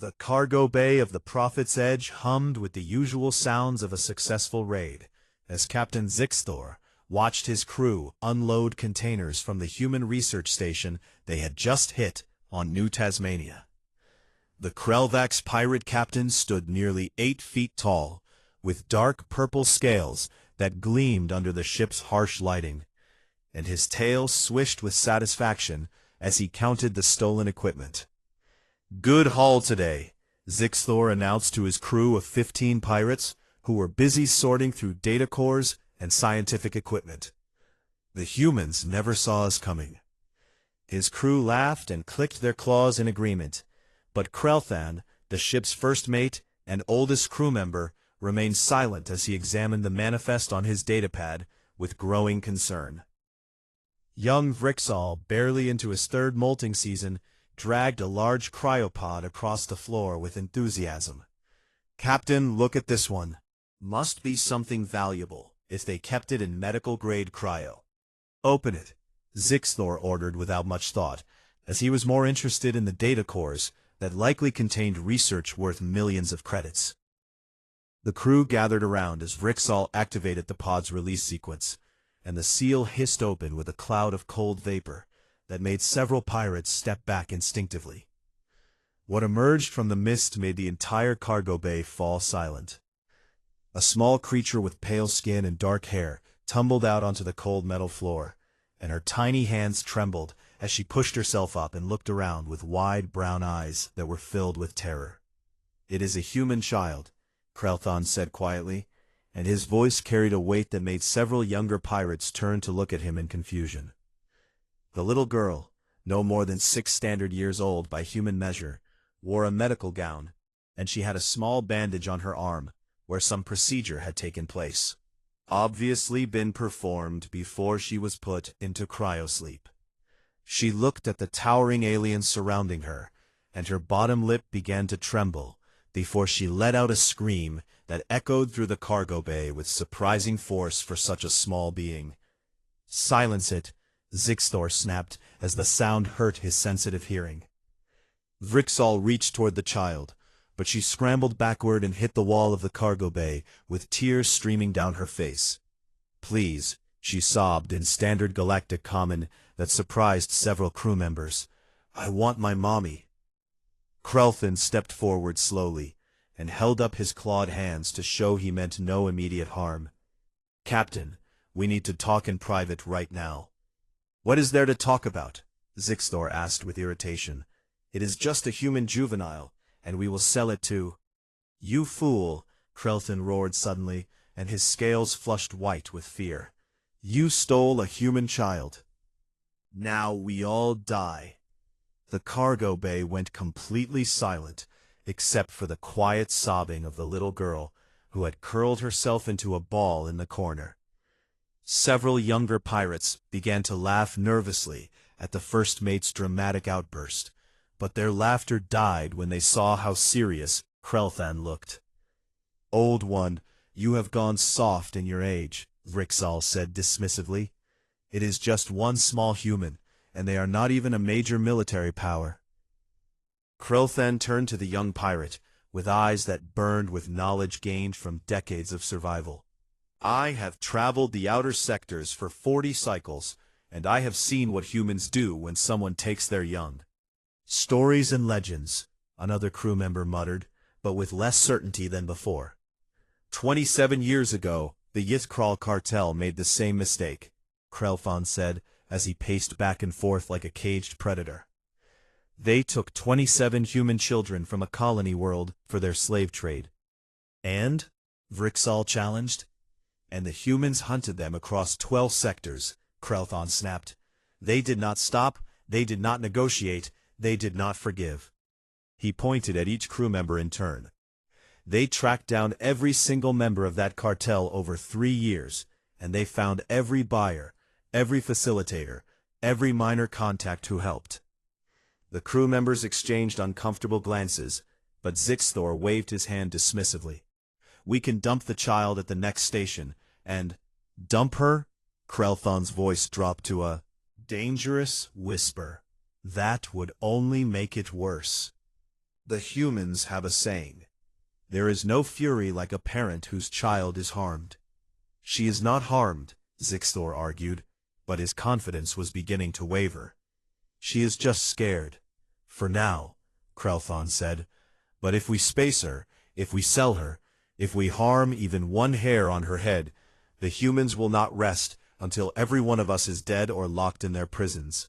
The cargo bay of the Prophet's Edge hummed with the usual sounds of a successful raid, as Captain Zixthor watched his crew unload containers from the human research station they had just hit on New Tasmania. The Krelvax pirate captain stood nearly 8 feet tall, with dark purple scales that gleamed under the ship's harsh lighting, and his tail swished with satisfaction as he counted the stolen equipment. "Good haul today," Zixthor announced to his crew of 15 pirates who were busy sorting through data cores and scientific equipment. "The humans never saw us coming." His crew laughed and clicked their claws in agreement, but Krelthan, the ship's first mate and oldest crew member, remained silent as he examined the manifest on his datapad with growing concern. Young Vrixal, barely into his 3rd molting season, dragged a large cryopod across the floor with enthusiasm. "Captain, look at this one. Must be something valuable, if they kept it in medical-grade cryo." "Open it," Zixthor ordered without much thought, as he was more interested in the data cores that likely contained research worth millions of credits. The crew gathered around as Vrixal activated the pod's release sequence, and the seal hissed open with a cloud of cold vapor that made several pirates step back instinctively. What emerged from the mist made the entire cargo bay fall silent. A small creature with pale skin and dark hair tumbled out onto the cold metal floor, and her tiny hands trembled as she pushed herself up and looked around with wide brown eyes that were filled with terror. "It is a human child," Krelthan said quietly, and his voice carried a weight that made several younger pirates turn to look at him in confusion. The little girl, no more than 6 standard years old by human measure, wore a medical gown, and she had a small bandage on her arm where some procedure had taken place. Obviously been performed before she was put into cryosleep. She looked at the towering aliens surrounding her, and her bottom lip began to tremble before she let out a scream that echoed through the cargo bay with surprising force for such a small being. "Silence it," Zixthor snapped as the sound hurt his sensitive hearing. Vrixal reached toward the child, but she scrambled backward and hit the wall of the cargo bay with tears streaming down her face. "Please," she sobbed in standard galactic common that surprised several crew members. "I want my mommy." Krelthan stepped forward slowly and held up his clawed hands to show he meant no immediate harm. "Captain, we need to talk in private right now." "What is there to talk about?" Zixthor asked with irritation. "It is just a human juvenile, and we will sell it to—" "You fool!" Krelthan roared suddenly, and his scales flushed white with fear. "You stole a human child. Now we all die." The cargo bay went completely silent, except for the quiet sobbing of the little girl, who had curled herself into a ball in the corner. Several younger pirates began to laugh nervously at the first mate's dramatic outburst, but their laughter died when they saw how serious Krelthan looked. "Old one, you have gone soft in your age," Vrixal said dismissively. "It is just one small human, and they are not even a major military power." Krelthan turned to the young pirate, with eyes that burned with knowledge gained from decades of survival. "I have traveled the outer sectors for 40 cycles, and I have seen what humans do when someone takes their young." "Stories and legends," another crew member muttered, but with less certainty than before. 27 years ago, the Yithkral cartel made the same mistake," Krelthan said, as he paced back and forth like a caged predator. "They took 27 human children from a colony world for their slave trade." "And?" Vrixal challenged. "And the humans hunted them across 12 sectors," Krelthan snapped. "They did not stop, they did not negotiate, they did not forgive." He pointed at each crew member in turn. "They tracked down every single member of that cartel over 3 years, and they found every buyer, every facilitator, every minor contact who helped." The crew members exchanged uncomfortable glances, but Zixthor waved his hand dismissively. "We can dump the child at the next station, and—" "Dump her?" Krelthan's voice dropped to a dangerous whisper. "That would only make it worse." The humans have a saying. There is no fury like a parent whose child is harmed. She is not harmed, Zixtor argued, but his confidence was beginning to waver. She is just scared. For now, Krelthon said. But if we space her, if we sell her, if we harm even one hair on her head, the humans will not rest until every one of us is dead or locked in their prisons.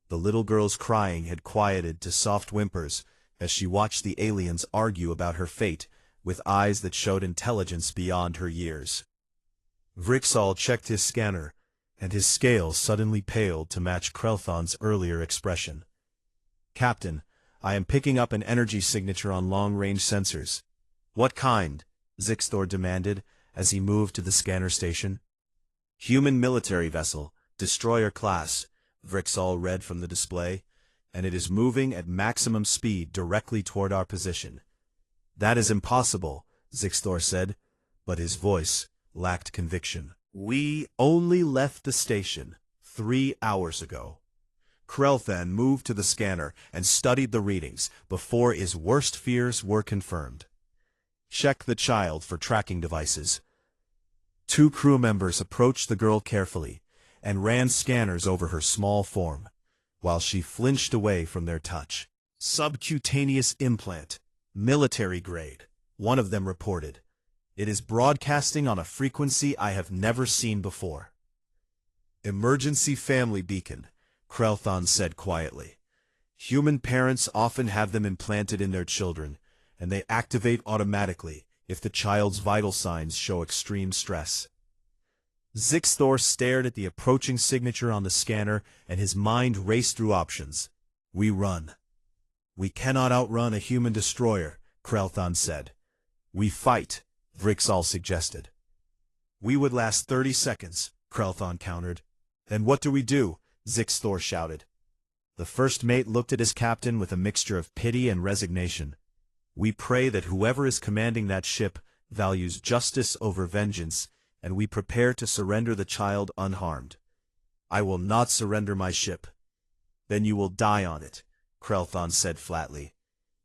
The little girl's crying had quieted to soft whimpers as she watched the aliens argue about her fate with eyes that showed intelligence beyond her years. Vrixal checked his scanner, and his scales suddenly paled to match Krelthon's earlier expression. "Captain, I am picking up an energy signature on long-range sensors." "What kind?" Zixtor demanded as he moved to the scanner station. "Human military vessel, destroyer class," Vrixal read from the display, "and it is moving at maximum speed directly toward our position." "That is impossible," Zixtor said, but his voice lacked conviction. "We only left the station 3 hours ago." Krelthan moved to the scanner and studied the readings before his worst fears were confirmed. "Check the child for tracking devices." 2 crew members approached the girl carefully and ran scanners over her small form, while she flinched away from their touch. "Subcutaneous implant, military grade," one of them reported. "It is broadcasting on a frequency I have never seen before." "Emergency family beacon," Krelthon said quietly. "Human parents often have them implanted in their children, and they activate automatically if the child's vital signs show extreme stress." Zixtor stared at the approaching signature on the scanner, and his mind raced through options. "We run." "We cannot outrun a human destroyer," Krelthon said. "We fight," Vrixal suggested. "We would last 30 seconds, Krelthon countered. "Then what do we do?" Zixtor shouted. The first mate looked at his captain with a mixture of pity and resignation. "We pray that whoever is commanding that ship values justice over vengeance, and we prepare to surrender the child unharmed." "I will not surrender my ship." "Then you will die on it," Krelthon said flatly,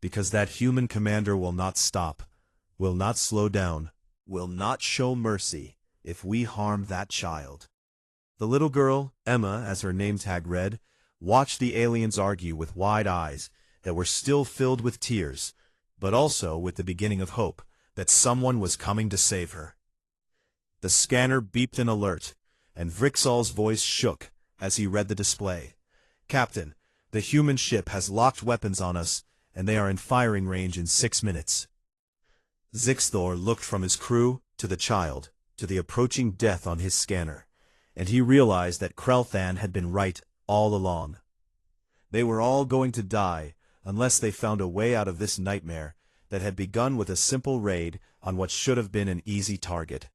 "because that human commander will not stop, will not slow down, will not show mercy if we harm that child." The little girl, Emma as her name tag read, watched the aliens argue with wide eyes that were still filled with tears, but also with the beginning of hope that someone was coming to save her. The scanner beeped an alert, and Vrixal's voice shook as he read the display. "Captain, the human ship has locked weapons on us, and they are in firing range in 6 minutes." Zixtor looked from his crew to the child, to the approaching death on his scanner, and he realized that Krelthan had been right all along. They were all going to die unless they found a way out of this nightmare that had begun with a simple raid on what should have been an easy target.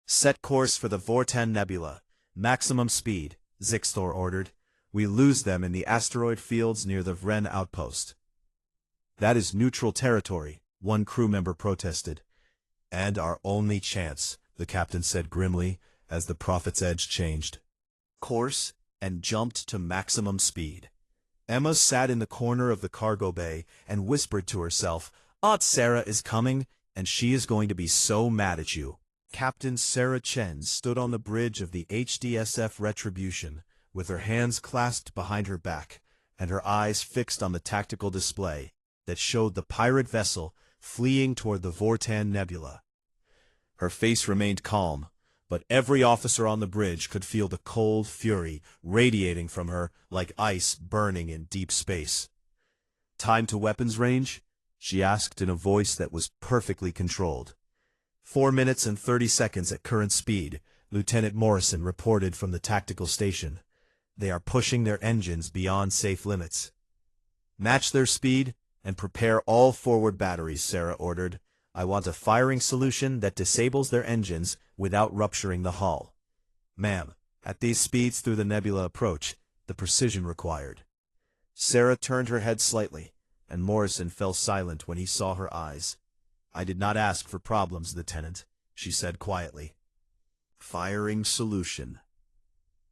"Set course for the Vortan Nebula. Maximum speed," Zixtor ordered. "We lose them in the asteroid fields near the Vren outpost." "That is neutral territory," one crew member protested. "And our only chance," the captain said grimly as the Prophet's Edge changed course and jumped to maximum speed. Emma sat in the corner of the cargo bay and whispered to herself, "Aunt Sarah is coming, and she is going to be so mad at you." Captain Sarah Chen stood on the bridge of the HDSF Retribution, with her hands clasped behind her back, and her eyes fixed on the tactical display that showed the pirate vessel fleeing toward the Vortan Nebula. Her face remained calm, but every officer on the bridge could feel the cold fury radiating from her like ice burning in deep space. "Time to weapons range?" she asked in a voice that was perfectly controlled. 4 minutes and 30 seconds at current speed, Lieutenant Morrison reported from the tactical station. "They are pushing their engines beyond safe limits." "Match their speed and prepare all forward batteries," Sarah ordered. "I want a firing solution that disables their engines without rupturing the hull." "Ma'am, at these speeds through the nebula approach, the precision required." Sarah turned her head slightly, and Morrison fell silent when he saw her eyes. "I did not ask for problems, Lieutenant," she said quietly. "Firing solution."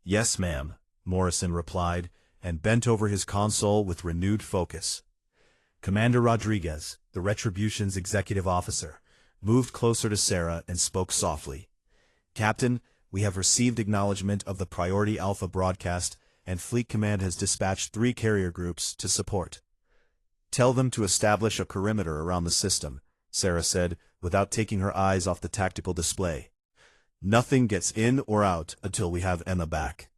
"Yes, ma'am," Morrison replied, and bent over his console with renewed focus. Commander Rodriguez, the Retribution's executive officer, moved closer to Sarah and spoke softly. Captain, we have received acknowledgement of the Priority Alpha broadcast, and Fleet Command has dispatched 3 carrier groups to support. Tell them to establish a perimeter around the system, Sarah said, without taking her eyes off the tactical display. Nothing gets in or out until we have Emma back.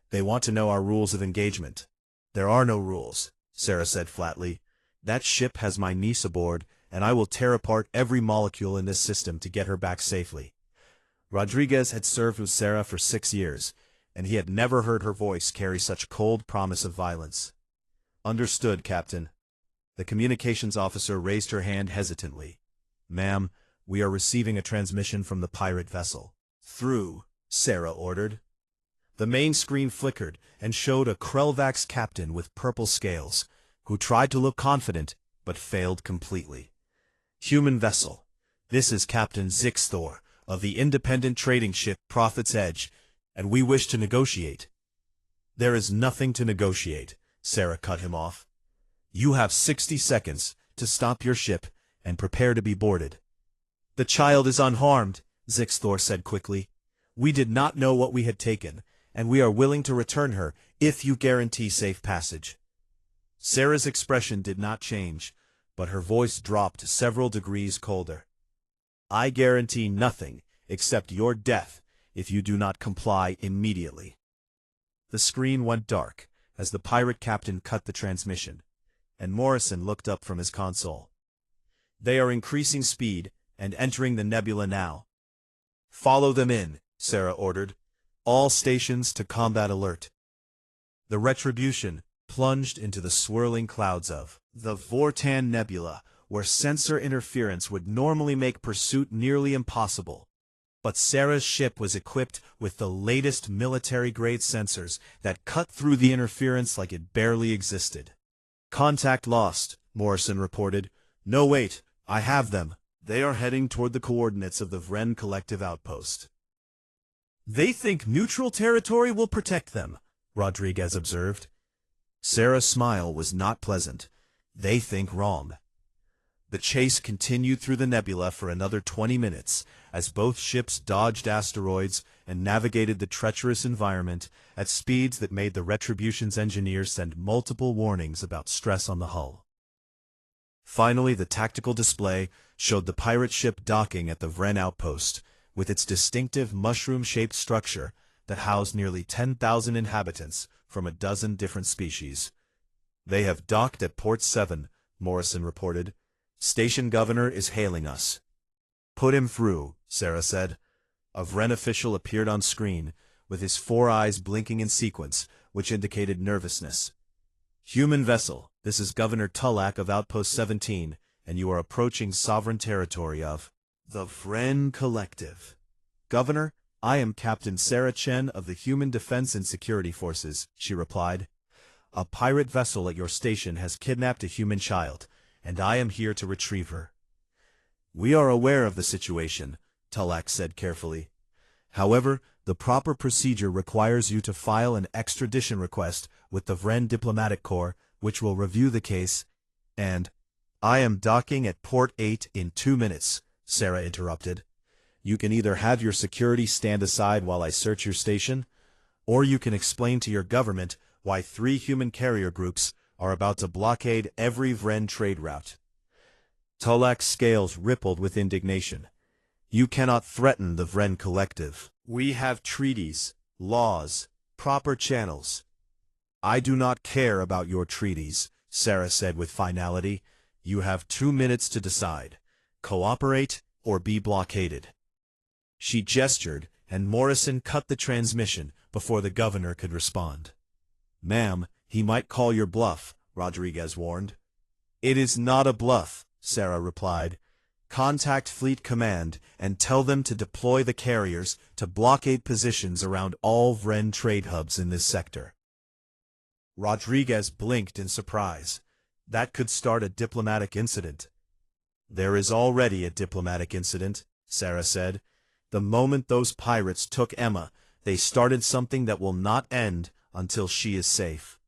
They want to know our rules of engagement. There are no rules, Sarah said flatly. That ship has my niece aboard, and I will tear apart every molecule in this system to get her back safely. Rodriguez had served with Sarah for 6 years, and he had never heard her voice carry such cold promise of violence. Understood, Captain. The communications officer raised her hand hesitantly. Ma'am, we are receiving a transmission from the pirate vessel. Through, Sarah ordered. The main screen flickered and showed a Krellvax captain with purple scales, who tried to look confident, but failed completely. Human vessel. This is Captain Zixthor, of the independent trading ship Prophet's Edge, and we wish to negotiate. There is nothing to negotiate, Sarah cut him off. You have 60 seconds to stop your ship and prepare to be boarded. The child is unharmed, Zixthor said quickly. We did not know what we had taken, and we are willing to return her if you guarantee safe passage. Sarah's expression did not change, but her voice dropped several degrees colder. I guarantee nothing except your death if you do not comply immediately. The screen went dark as the pirate captain cut the transmission, and Morrison looked up from his console. They are increasing speed and entering the nebula now. Follow them in, Sarah ordered. All stations to combat alert. The Retribution plunged into the swirling clouds of the Vortan Nebula, where sensor interference would normally make pursuit nearly impossible. But Sarah's ship was equipped with the latest military-grade sensors that cut through the interference like it barely existed. Contact lost, Morrison reported. No, wait, I have them. They are heading toward the coordinates of the Vren Collective outpost. They think neutral territory will protect them, Rodriguez observed. Sarah's smile was not pleasant. They think wrong. The chase continued through the nebula for another 20 minutes, as both ships dodged asteroids and navigated the treacherous environment at speeds that made the Retribution's engineers send multiple warnings about stress on the hull. Finally, the tactical display showed the pirate ship docking at the Vren outpost, with its distinctive mushroom-shaped structure that housed nearly 10,000 inhabitants from a dozen different species. They have docked at Port 7, Morrison reported. Station Governor is hailing us. Put him through, Sarah said. A Vren official appeared on screen, with his 4 eyes blinking in sequence, which indicated nervousness. Human vessel, this is Governor Tulak of Outpost 17, and you are approaching sovereign territory of the Vren Collective. Governor, I am Captain Sarah Chen of the Human Defense and Security Forces, she replied. A pirate vessel at your station has kidnapped a human child, and I am here to retrieve her. We are aware of the situation, Tulak said carefully. However, the proper procedure requires you to file an extradition request with the Vren Diplomatic Corps, which will review the case, and I am docking at Port 8 in 2 minutes, Sarah interrupted. You can either have your security stand aside while I search your station, or you can explain to your government why 3 human carrier groups are about to blockade every Vren trade route. Tulak's scales rippled with indignation. You cannot threaten the Vren Collective. We have treaties, laws, proper channels. I do not care about your treaties, Sarah said with finality. You have 2 minutes to decide. Cooperate or be blockaded. She gestured, and Morrison cut the transmission before the governor could respond. Ma'am, he might call your bluff, Rodriguez warned. It is not a bluff, Sarah replied. Contact Fleet Command and tell them to deploy the carriers to blockade positions around all Vren trade hubs in this sector. Rodriguez blinked in surprise. That could start a diplomatic incident. There is already a diplomatic incident, Sarah said. The moment those pirates took Emma, they started something that will not end until she is safe.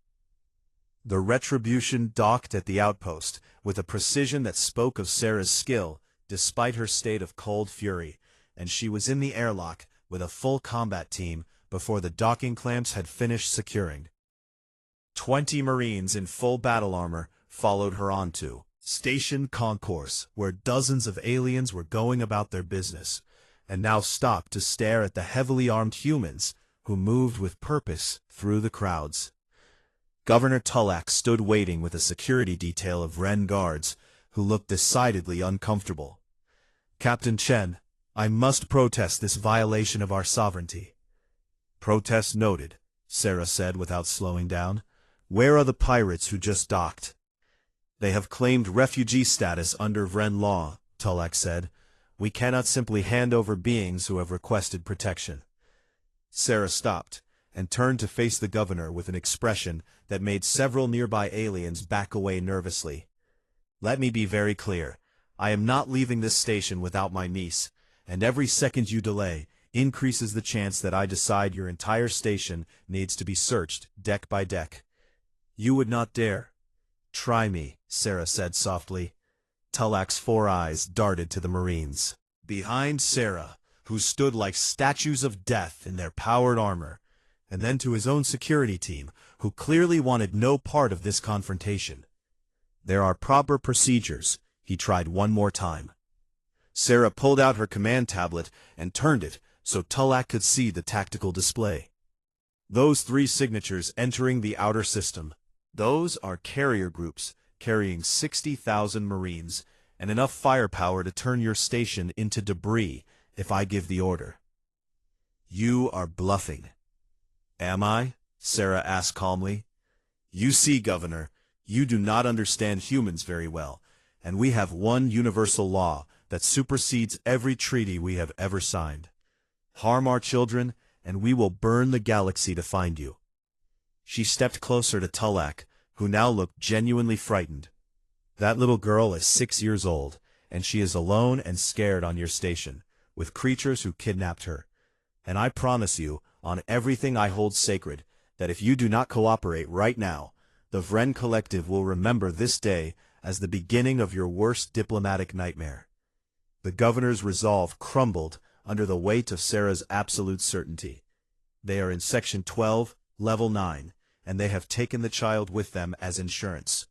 The Retribution docked at the outpost, with a precision that spoke of Sarah's skill, despite her state of cold fury, and she was in the airlock with a full combat team before the docking clamps had finished securing. 20 Marines in full battle armor followed her onto Station Concourse, where dozens of aliens were going about their business, and now stopped to stare at the heavily armed humans who moved with purpose through the crowds. Governor Tulak stood waiting with a security detail of Ren guards who looked decidedly uncomfortable. "Captain Chen, I must protest this violation of our sovereignty." "Protest noted," Sarah said without slowing down. "Where are the pirates who just docked?" "They have claimed refugee status under Vren law," Tulak said. "We cannot simply hand over beings who have requested protection." Sarah stopped and turned to face the governor with an expression that made several nearby aliens back away nervously. "Let me be very clear. I am not leaving this station without my niece, and every second you delay increases the chance that I decide your entire station needs to be searched deck by deck." "You would not dare." "Try me," Sarah said softly. Tulak's 4 eyes darted to the Marines behind Sarah, who stood like statues of death in their powered armor, and then to his own security team, who clearly wanted no part of this confrontation. "There are proper procedures," he tried one more time. Sarah pulled out her command tablet and turned it so Tulak could see the tactical display. "Those 3 signatures entering the outer system. Those are carrier groups carrying 60,000 Marines and enough firepower to turn your station into debris if I give the order." "You are bluffing." "Am I?" Sarah asked calmly. "You see, Governor, you do not understand humans very well, and we have one universal law that supersedes every treaty we have ever signed. Harm our children, and we will burn the galaxy to find you." She stepped closer to Tulak, who now looked genuinely frightened. "That little girl is 6 years old, and she is alone and scared on your station, with creatures who kidnapped her. And I promise you, on everything I hold sacred, that if you do not cooperate right now, the Vren Collective will remember this day as the beginning of your worst diplomatic nightmare." The governor's resolve crumbled under the weight of Sarah's absolute certainty. "They are in Section 12, Level 9, and they have taken the child with them as insurance."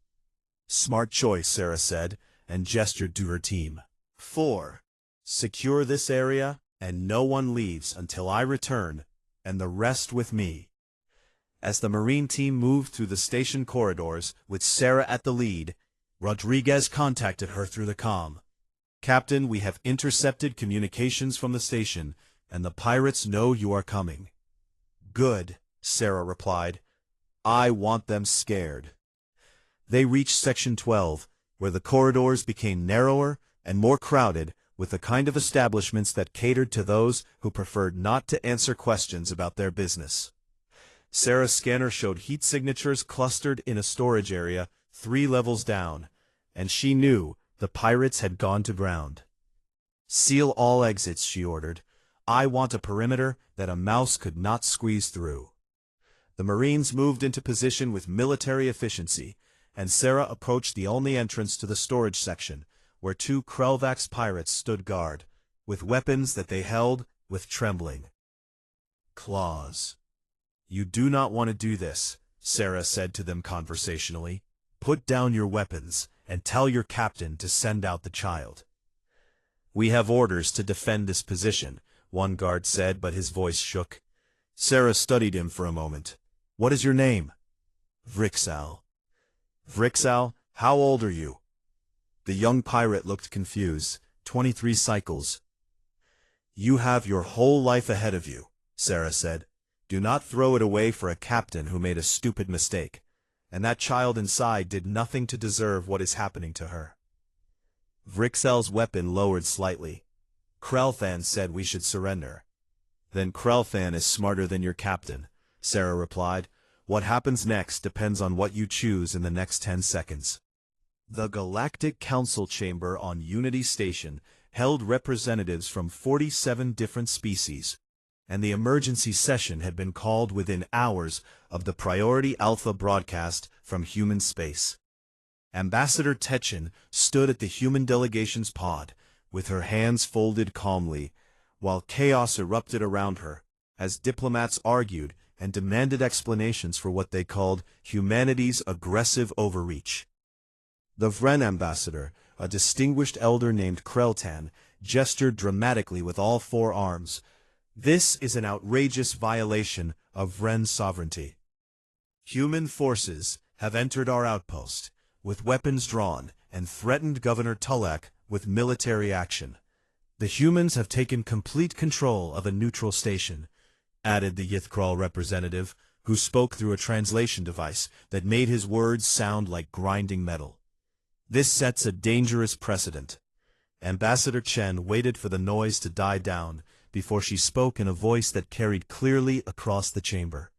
"Smart choice," Sarah said, and gestured to her team. 4. Secure this area, and no one leaves until I return, and the rest with me." As the Marine team moved through the station corridors, with Sarah at the lead, Rodriguez contacted her through the comm. "Captain, we have intercepted communications from the station, and the pirates know you are coming." "Good," Sarah replied. "I want them scared." They reached Section 12, where the corridors became narrower and more crowded, with the kind of establishments that catered to those who preferred not to answer questions about their business. Sarah's scanner showed heat signatures clustered in a storage area 3 levels down, and she knew the pirates had gone to ground. "Seal all exits," she ordered. "I want a perimeter that a mouse could not squeeze through." The Marines moved into position with military efficiency, and Sarah approached the only entrance to the storage section, where 2 Krelvax pirates stood guard, with weapons that they held with trembling claws. "You do not want to do this," Sarah said to them conversationally. "Put down your weapons and tell your captain to send out the child." "We have orders to defend this position," one guard said, but his voice shook. Sarah studied him for a moment. "What is your name?" "Vrixal." "Vrixal, how old are you?" The young pirate looked confused. 23 cycles. "You have your whole life ahead of you," Sarah said. "Do not throw it away for a captain who made a stupid mistake. And that child inside did nothing to deserve what is happening to her." Vrixel's weapon lowered slightly. "Krelthan said we should surrender." "Then Krelthan is smarter than your captain," Sarah replied. "What happens next depends on what you choose in the next 10 seconds. The Galactic Council Chamber on Unity Station held representatives from 47 different species. and the emergency session had been called within hours of the Priority Alpha broadcast from human space. Ambassador Techen stood at the human delegation's pod, with her hands folded calmly, while chaos erupted around her, as diplomats argued and demanded explanations for what they called humanity's aggressive overreach. The Vren ambassador, a distinguished elder named Kreltan, gestured dramatically with all four arms. "This is an outrageous violation of Vren's sovereignty. Human forces have entered our outpost, with weapons drawn, and threatened Governor Tulak with military action. The humans have taken complete control of a neutral station," added the Yithkral representative, who spoke through a translation device that made his words sound like grinding metal. "This sets a dangerous precedent." Ambassador Chen waited for the noise to die down before she spoke in a voice that carried clearly across the chamber.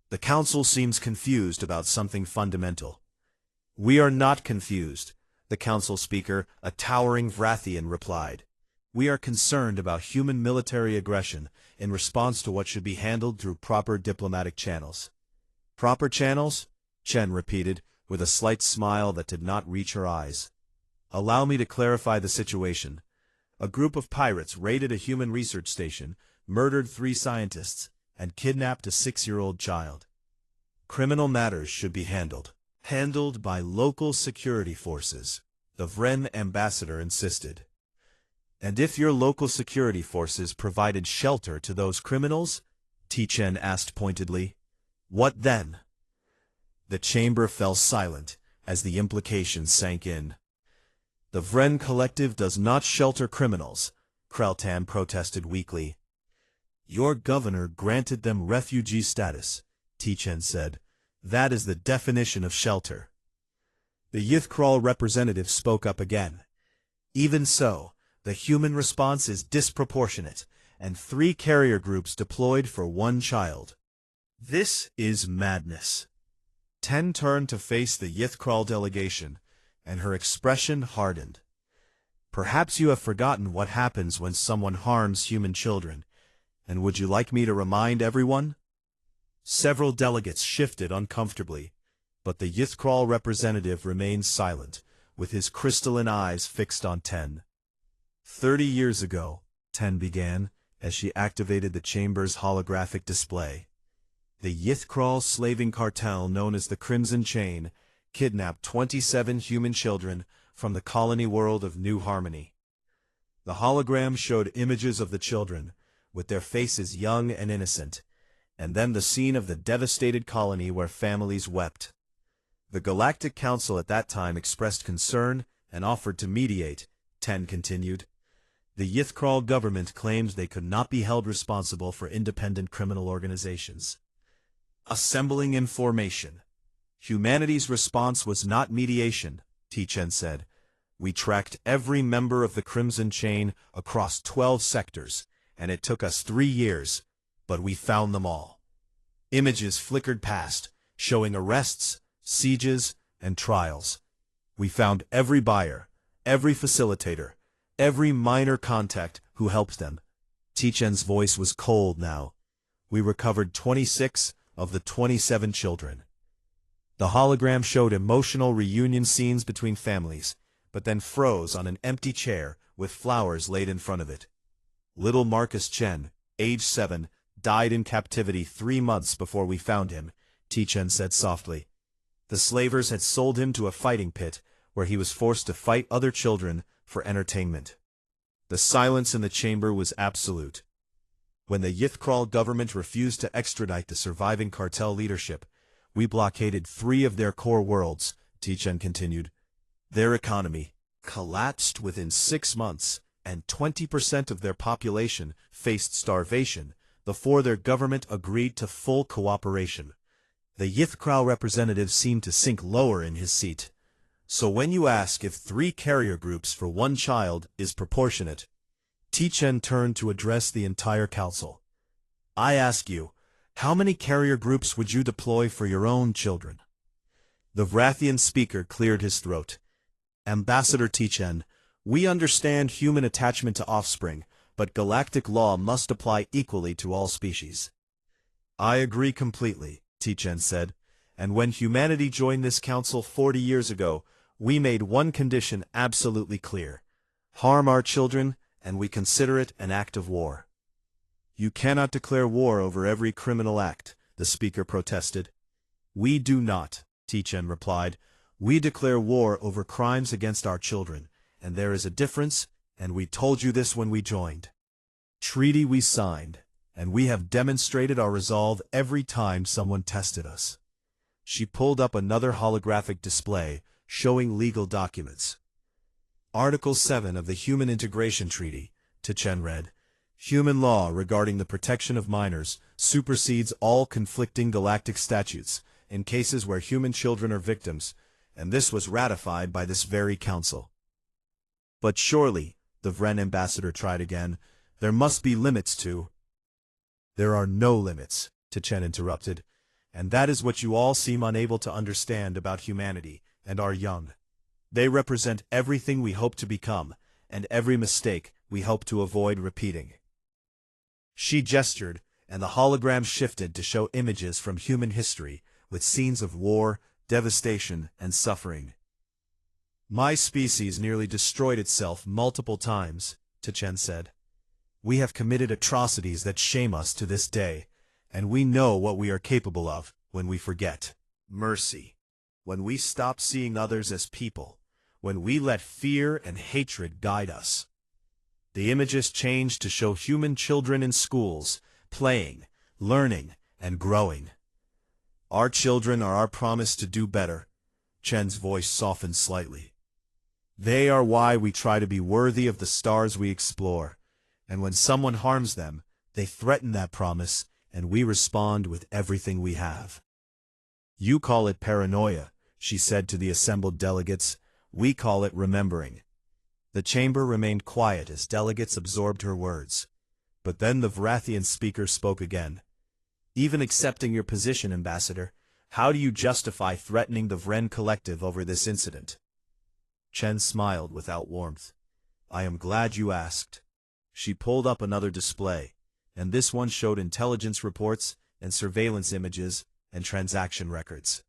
"The Council seems confused about something fundamental." "We are not confused," the Council speaker, a towering Vrathian, replied. "We are concerned about human military aggression in response to what should be handled through proper diplomatic channels." "Proper channels?" Chen repeated, with a slight smile that did not reach her eyes. "Allow me to clarify the situation. A group of pirates raided a human research station, murdered 3 scientists, and kidnapped a 6-year-old child. Criminal matters should be handled by local security forces," the Vren ambassador insisted. "And if your local security forces provided shelter to those criminals?" Techen asked pointedly. "What then?" The chamber fell silent as the implications sank in. "The Vren Collective does not shelter criminals," Kreltan protested weakly. "Your governor granted them refugee status," Techen said. "That is the definition of shelter." The Yithkral representative spoke up again. "Even so, the human response is disproportionate, and 3 carrier groups deployed for 1 child. This is madness." Ten turned to face the Yithkral delegation, and her expression hardened. "Perhaps you have forgotten what happens when someone harms human children, and would you like me to remind everyone?" Several delegates shifted uncomfortably, but the Yithkral representative remained silent, with his crystalline eyes fixed on Ten. 30 years ago, Ten began, as she activated the chamber's holographic display. The Yithkral slaving cartel known as the Crimson Chain kidnapped 27 human children from the colony world of New Harmony. The hologram showed images of the children, with their faces young and innocent, and then the scene of the devastated colony where families wept. The Galactic Council at that time expressed concern and offered to mediate, Ten continued. The Yithkral government claimed they could not be held responsible for independent criminal organizations. Assembling information. Humanity's response was not mediation, Techen said. We tracked every member of the Crimson Chain across 12 sectors, and it took us 3 years, but we found them all. Images flickered past, showing arrests, sieges, and trials. We found every buyer, every facilitator, every minor contact who helped them. Tichen's voice was cold now. We recovered 26 of the 27 children. The hologram showed emotional reunion scenes between families, but then froze on an empty chair with flowers laid in front of it. Little Marcus Chen, age 7, died in captivity 3 months before we found him, Techen said softly. The slavers had sold him to a fighting pit where he was forced to fight other children for entertainment. The silence in the chamber was absolute. When the Yithkral government refused to extradite the surviving cartel leadership, we blockaded 3 of their core worlds, Techen continued. Their economy collapsed within 6 months, and 20% of their population faced starvation before their government agreed to full cooperation. The Yithkral representative seemed to sink lower in his seat. So when you ask if 3 carrier groups for 1 child is proportionate, Techen turned to address the entire council. I ask you, how many carrier groups would you deploy for your own children? The Vrathian speaker cleared his throat. Ambassador Techen, we understand human attachment to offspring, but galactic law must apply equally to all species. I agree completely, Tichen said, and when humanity joined this council 40 years ago, we made one condition absolutely clear. Harm our children, and we consider it an act of war. You cannot declare war over every criminal act, the speaker protested. We do not, Tichen replied. We declare war over crimes against our children, and there is a difference, and we told you this when we joined. Treaty we signed, and we have demonstrated our resolve every time someone tested us. She pulled up another holographic display, showing legal documents. Article 7 of the Human Integration Treaty, Tichen read. Human law regarding the protection of minors supersedes all conflicting galactic statutes in cases where human children are victims, and this was ratified by this very council. But surely, the Vren ambassador tried again, there must be limits to— There are no limits, Tichen interrupted, and that is what you all seem unable to understand about humanity and our young. They represent everything we hope to become, and every mistake we hope to avoid repeating. She gestured, and the hologram shifted to show images from human history, with scenes of war, devastation, and suffering. My species nearly destroyed itself multiple times, Tichen said. We have committed atrocities that shame us to this day, and we know what we are capable of when we forget. Mercy. When we stop seeing others as people, when we let fear and hatred guide us. The images changed to show human children in schools, playing, learning, and growing. Our children are our promise to do better. Chen's voice softened slightly. They are why we try to be worthy of the stars we explore, and when someone harms them, they threaten that promise, and we respond with everything we have. You call it paranoia, she said to the assembled delegates. We call it remembering. The chamber remained quiet as delegates absorbed her words. But then the Vrathian speaker spoke again. Even accepting your position, Ambassador, how do you justify threatening the Vren Collective over this incident? Chen smiled without warmth. I am glad you asked. She pulled up another display, and this one showed intelligence reports and surveillance images and transaction records.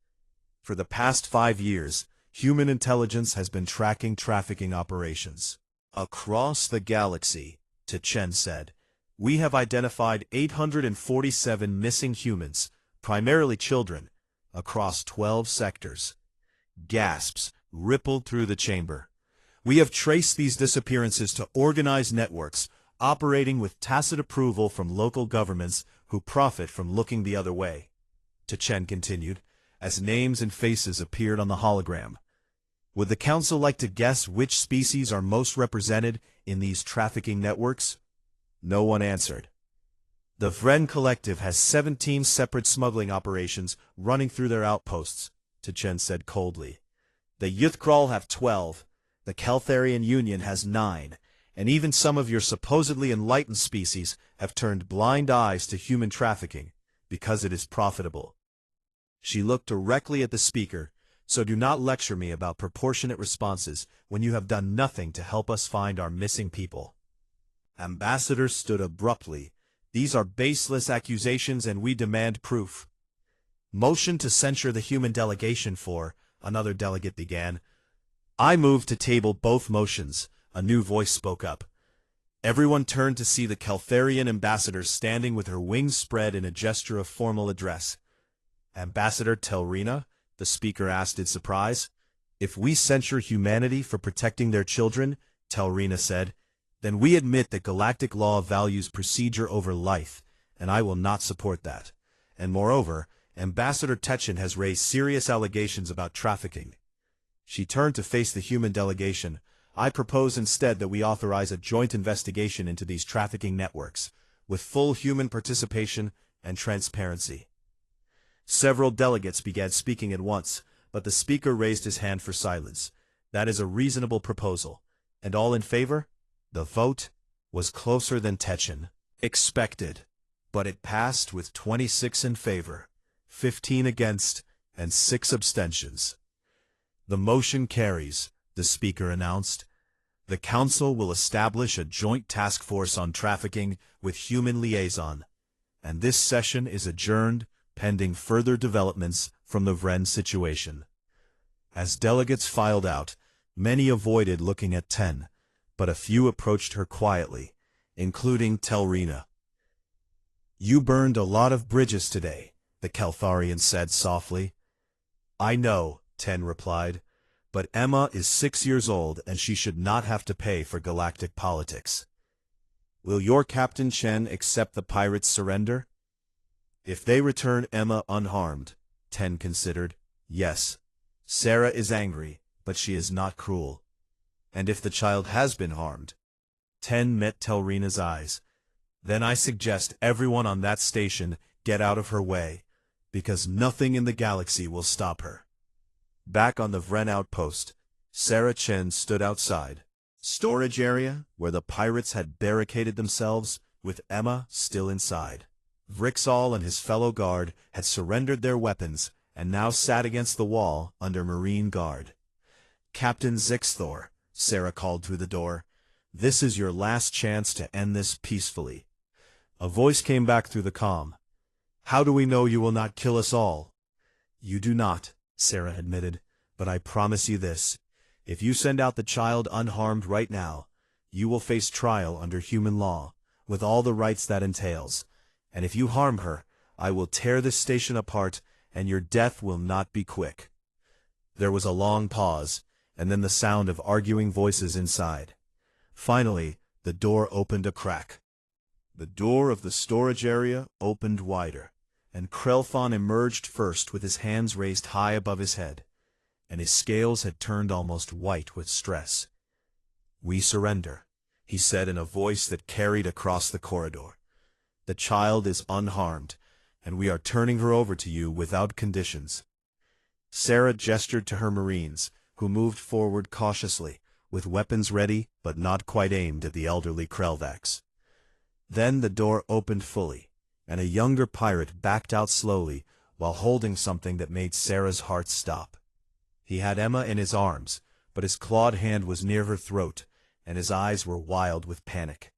For the past 5 years, human intelligence has been tracking trafficking operations. Across the galaxy, Tichen said, we have identified 847 missing humans, primarily children, across 12 sectors. Gasps rippled through the chamber. We have traced these disappearances to organized networks, operating with tacit approval from local governments who profit from looking the other way. Tichen continued, as names and faces appeared on the hologram. Would the Council like to guess which species are most represented in these trafficking networks? No one answered. The Vren Collective has 17 separate smuggling operations running through their outposts, Tichen said coldly. The Youthkral have 12, the Caltharian Union has 9, and even some of your supposedly enlightened species have turned blind eyes to human trafficking because it is profitable. She looked directly at the speaker, so do not lecture me about proportionate responses when you have done nothing to help us find our missing people. Ambassador stood abruptly. These are baseless accusations and we demand proof. Motion to censure the human delegation for, another delegate began. I move to table both motions, a new voice spoke up. Everyone turned to see the Caltharian ambassador standing with her wings spread in a gesture of formal address. Ambassador Telrina, the speaker asked in surprise. If we censure humanity for protecting their children, Telrina said, then we admit that galactic law values procedure over life, and I will not support that. And moreover, Ambassador Techen has raised serious allegations about trafficking. She turned to face the human delegation. I propose instead that we authorize a joint investigation into these trafficking networks, with full human participation and transparency. Several delegates began speaking at once, but the speaker raised his hand for silence. That is a reasonable proposal. And all in favor? The vote was closer than Techen expected, but it passed with 26 in favor, 15 against, and 6 abstentions. The motion carries, the speaker announced. The Council will establish a joint task force on trafficking with human liaison, and this session is adjourned pending further developments from the Vren situation. As delegates filed out, many avoided looking at Ten, but a few approached her quietly, including Telrina. "You burned a lot of bridges today," the Keltharian said softly. "I know," Ten replied, "but Emma is 6 years old and she should not have to pay for galactic politics." "Will your Captain Chen accept the pirates' surrender?" "If they return Emma unharmed," Ten considered, "yes. Sarah is angry, but she is not cruel. And if the child has been harmed—" Ten met Telrina's eyes. "Then I suggest everyone on that station get out of her way, because nothing in the galaxy will stop her." Back on the Vren outpost, Sarah Chen stood outside storage area where the pirates had barricaded themselves, with Emma still inside. Vrixal and his fellow guard had surrendered their weapons and now sat against the wall under marine guard. "Captain Zixthor," Sarah called through the door, "this is your last chance to end this peacefully." A voice came back through the comm. "How do we know you will not kill us all?" "You do not," Sarah admitted, "but I promise you this. If you send out the child unharmed right now, you will face trial under human law, with all the rights that entails. And if you harm her, I will tear this station apart, and your death will not be quick." There was a long pause, and then the sound of arguing voices inside. Finally, the door opened a crack. The door of the storage area opened wider, and Krelfon emerged first with his hands raised high above his head, and his scales had turned almost white with stress. "We surrender," he said in a voice that carried across the corridor. "The child is unharmed, and we are turning her over to you without conditions." Sarah gestured to her Marines, who moved forward cautiously, with weapons ready but not quite aimed at the elderly Krelvax. Then the door opened fully, and a younger pirate backed out slowly while holding something that made Sarah's heart stop. He had Emma in his arms, but his clawed hand was near her throat, and his eyes were wild with panic.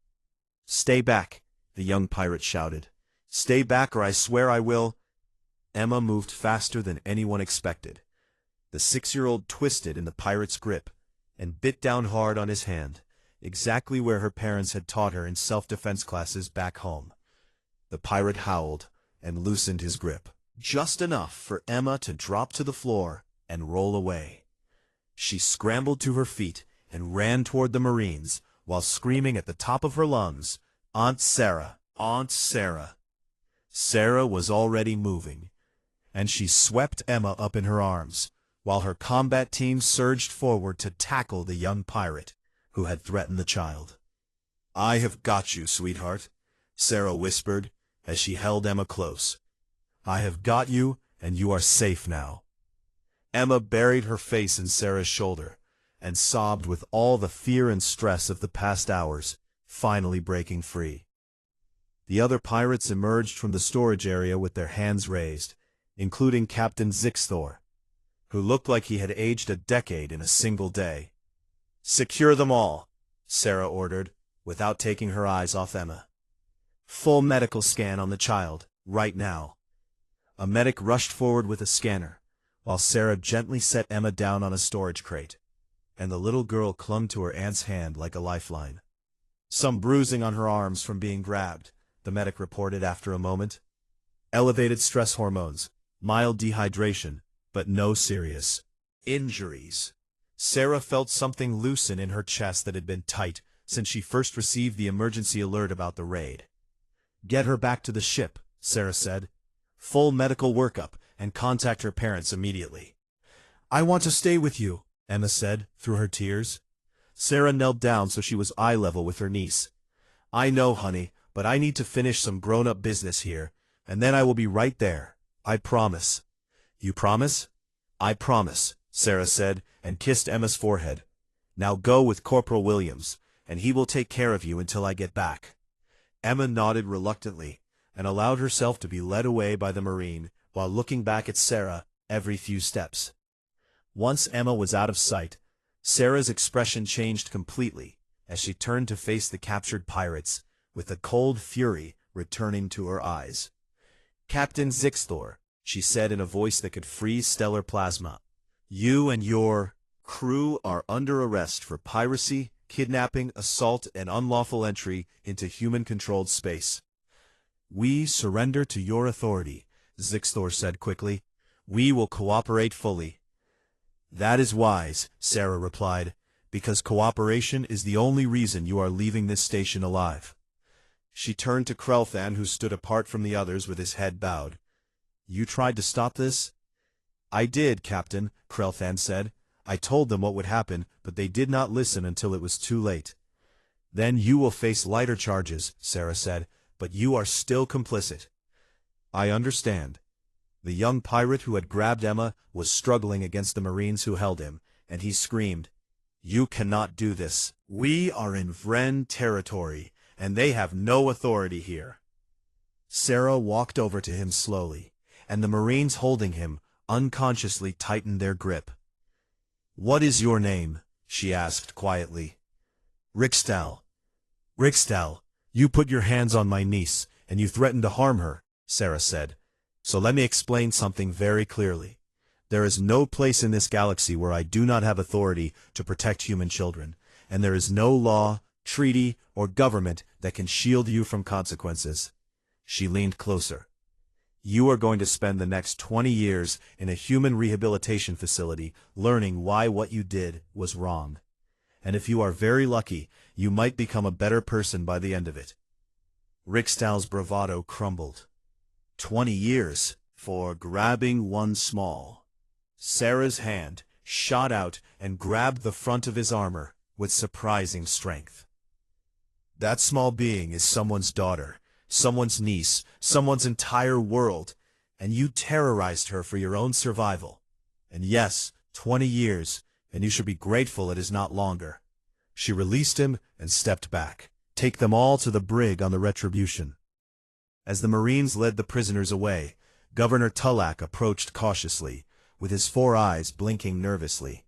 "Stay back," the young pirate shouted. "Stay back or I swear I will—" Emma moved faster than anyone expected. The 6-year-old twisted in the pirate's grip and bit down hard on his hand, exactly where her parents had taught her in self-defense classes back home. The pirate howled and loosened his grip, just enough for Emma to drop to the floor and roll away. She scrambled to her feet and ran toward the Marines, while screaming at the top of her lungs, "Aunt Sarah! Aunt Sarah!" Sarah was already moving, and she swept Emma up in her arms, while her combat team surged forward to tackle the young pirate who had threatened the child. "I have got you, sweetheart," Sarah whispered as she held Emma close. "I have got you, and you are safe now." Emma buried her face in Sarah's shoulder and sobbed with all the fear and stress of the past hours, finally breaking free. The other pirates emerged from the storage area with their hands raised, including Captain Zixthor, who looked like he had aged a decade in a single day. "Secure them all," Sarah ordered, without taking her eyes off Emma. "Full medical scan on the child, right now." A medic rushed forward with a scanner, while Sarah gently set Emma down on a storage crate, and the little girl clung to her aunt's hand like a lifeline. "Some bruising on her arms from being grabbed," the medic reported after a moment. "Elevated stress hormones, mild dehydration, but no serious injuries." Sarah felt something loosen in her chest that had been tight since she first received the emergency alert about the raid. "Get her back to the ship," Sarah said. "Full medical workup, and contact her parents immediately." "I want to stay with you," Emma said through her tears. Sarah knelt down so she was eye level with her niece. "I know, honey, but I need to finish some grown-up business here, and then I will be right there. I promise." "You promise?" "I promise," Sarah said, and kissed Emma's forehead. "Now go with Corporal Williams, and he will take care of you until I get back." Emma nodded reluctantly, and allowed herself to be led away by the Marine, while looking back at Sarah every few steps. Once Emma was out of sight, Sarah's expression changed completely as she turned to face the captured pirates, with a cold fury returning to her eyes. "Captain Zixtor," she said in a voice that could freeze stellar plasma, "you and your crew are under arrest for piracy, kidnapping, assault, and unlawful entry into human-controlled space." "We surrender to your authority," Zixtor said quickly. "We will cooperate fully." "That is wise," Sarah replied, "because cooperation is the only reason you are leaving this station alive." She turned to Krelthan, who stood apart from the others with his head bowed. "You tried to stop this?" "I did, Captain," Krelthan said. "I told them what would happen, but they did not listen until it was too late." "Then you will face lighter charges," Sarah said, "but you are still complicit." "I understand." The young pirate who had grabbed Emma was struggling against the Marines who held him, and he screamed, "You cannot do this. We are in Vren territory, and they have no authority here." Sarah walked over to him slowly, and the Marines holding him unconsciously tightened their grip. "What is your name?" she asked quietly. "Rixtal." "Rixtal, you put your hands on my niece, and you threatened to harm her," Sarah said. "So let me explain something very clearly. There is no place in this galaxy where I do not have authority to protect human children, and there is no law, treaty, or government that can shield you from consequences." She leaned closer. "You are going to spend the next 20 years in a human rehabilitation facility learning why what you did was wrong. And if you are very lucky, you might become a better person by the end of it." Rixtal's bravado crumbled. 20 years for grabbing one small. Sarah's hand shot out and grabbed the front of his armor with surprising strength. "That small being is someone's daughter, someone's niece, someone's entire world, and you terrorized her for your own survival. And yes, 20 years, and you should be grateful it is not longer." She released him and stepped back. "Take them all to the brig on the Retribution." As the Marines led the prisoners away, Governor Tulak approached cautiously, with his 4 eyes blinking nervously.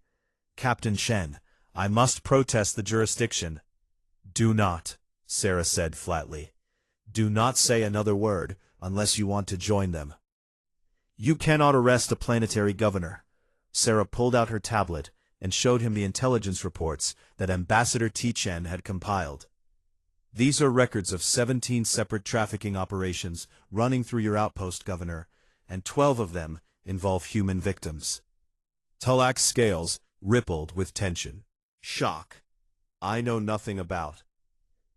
"Captain Shen, I must protest the jurisdiction." "Do not," Sarah said flatly. "Do not say another word unless you want to join them." "You cannot arrest a planetary governor." Sarah pulled out her tablet and showed him the intelligence reports that Ambassador T-Chen had compiled. "These are records of 17 separate trafficking operations running through your outpost, Governor, and 12 of them involve human victims." Tulak's scales rippled with tension. "Shock. I know nothing about."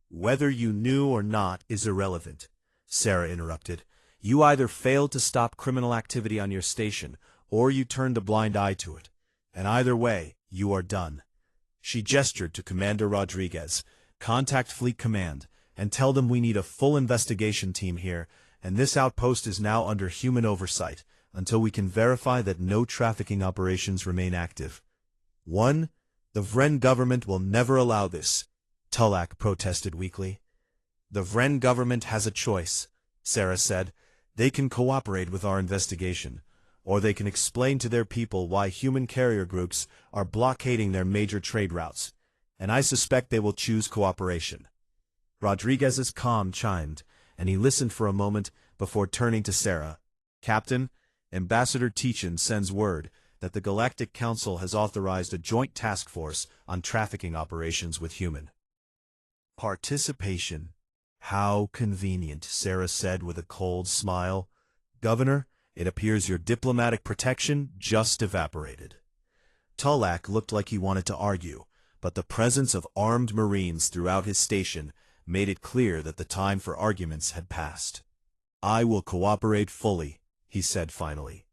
"Whether you knew or not is irrelevant," Sarah interrupted. "You either failed to stop criminal activity on your station, or you turned a blind eye to it. And either way, you are done." She gestured to Commander Rodriguez. "Contact Fleet Command, and tell them we need a full investigation team here, and this outpost is now under human oversight, until we can verify that no trafficking operations remain active." "The Vren government will never allow this," Tulak protested weakly. "The Vren government has a choice," Sarah said. "They can cooperate with our investigation, or they can explain to their people why human carrier groups are blockading their major trade routes, and I suspect they will choose cooperation." Rodriguez's calm chimed, and he listened for a moment before turning to Sarah. "Captain, Ambassador Teachin sends word that the Galactic Council has authorized a joint task force on trafficking operations with human participation." "How convenient," Sarah said with a cold smile. "Governor, it appears your diplomatic protection just evaporated." Tulak looked like he wanted to argue, but the presence of armed Marines throughout his station made it clear that the time for arguments had passed. "I will cooperate fully," he said finally.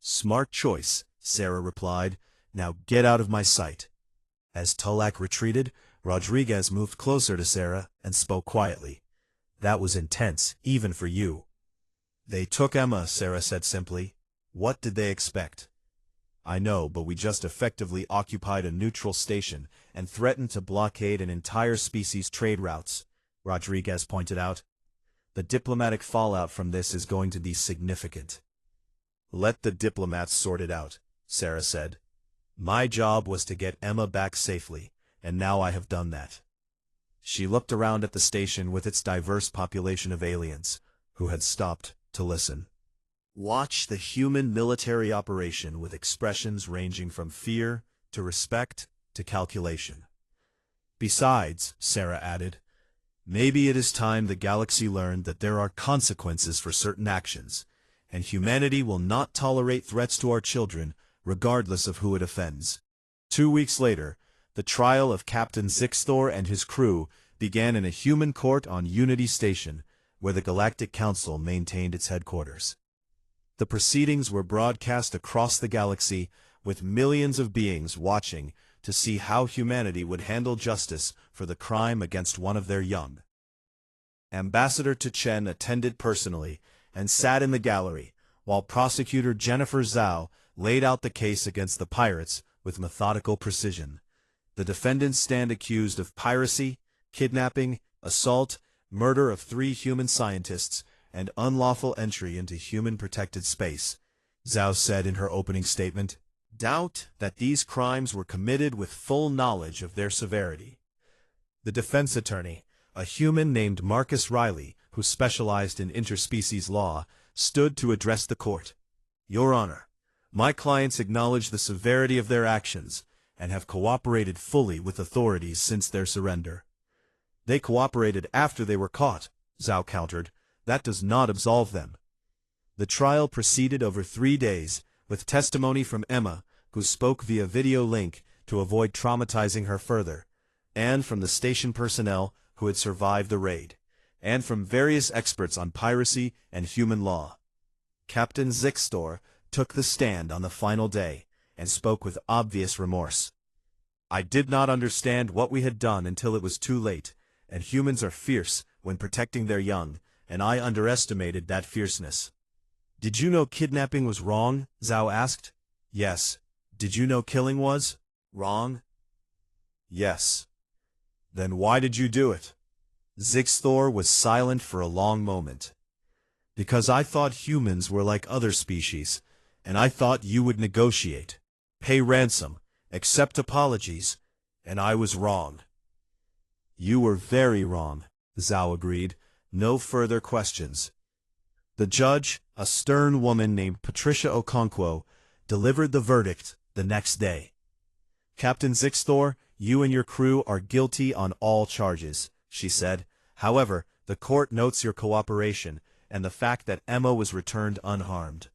"Smart choice," Sarah replied. "Now get out of my sight." As Tulak retreated, Rodriguez moved closer to Sarah and spoke quietly. "That was intense, even for you." "They took Emma," Sarah said simply. "What did they expect?" "I know, but we just effectively occupied a neutral station and threatened to blockade an entire species' trade routes," Rodriguez pointed out. "The diplomatic fallout from this is going to be significant." "Let the diplomats sort it out," Sarah said. My job was to get Emma back safely, and now I have done that. She looked around at the station with its diverse population of aliens, who had stopped to listen. Watch the human military operation with expressions ranging from fear to respect to calculation. Besides, Sarah added, maybe it is time the galaxy learned that there are consequences for certain actions, and humanity will not tolerate threats to our children, regardless of who it offends. 2 weeks later, the trial of Captain Zixthor and his crew began in a human court on Unity Station, where the Galactic Council maintained its headquarters. The proceedings were broadcast across the galaxy, with millions of beings watching to see how humanity would handle justice for the crime against one of their young. Ambassador Tichen attended personally and sat in the gallery, while prosecutor Jennifer Zhao laid out the case against the pirates with methodical precision. The defendants stand accused of piracy, kidnapping, assault, murder of 3 human scientists, and unlawful entry into human-protected space, Zhao said in her opening statement. Doubt that these crimes were committed with full knowledge of their severity. The defense attorney, a human named Marcus Riley, who specialized in interspecies law, stood to address the court. Your Honor, my clients acknowledge the severity of their actions and have cooperated fully with authorities since their surrender. They cooperated after they were caught, Zhao countered. That does not absolve them. The trial proceeded over 3 days, with testimony from Emma, who spoke via video link to avoid traumatizing her further, and from the station personnel who had survived the raid, and from various experts on piracy and human law. Captain Zixthor took the stand on the final day and spoke with obvious remorse. I did not understand what we had done until it was too late, and humans are fierce when protecting their young, and I underestimated that fierceness. Did you know kidnapping was wrong? Zhao asked. Yes. Did you know killing was wrong? Yes. Then why did you do it? Zixthor was silent for a long moment. Because I thought humans were like other species, and I thought you would negotiate, pay ransom, accept apologies, and I was wrong. You were very wrong, Zhao agreed. No further questions. The judge, a stern woman named Patricia Okonkwo, delivered the verdict the next day. Captain Zixthor, you and your crew are guilty on all charges, she said. However, the court notes your cooperation and the fact that Emma was returned unharmed.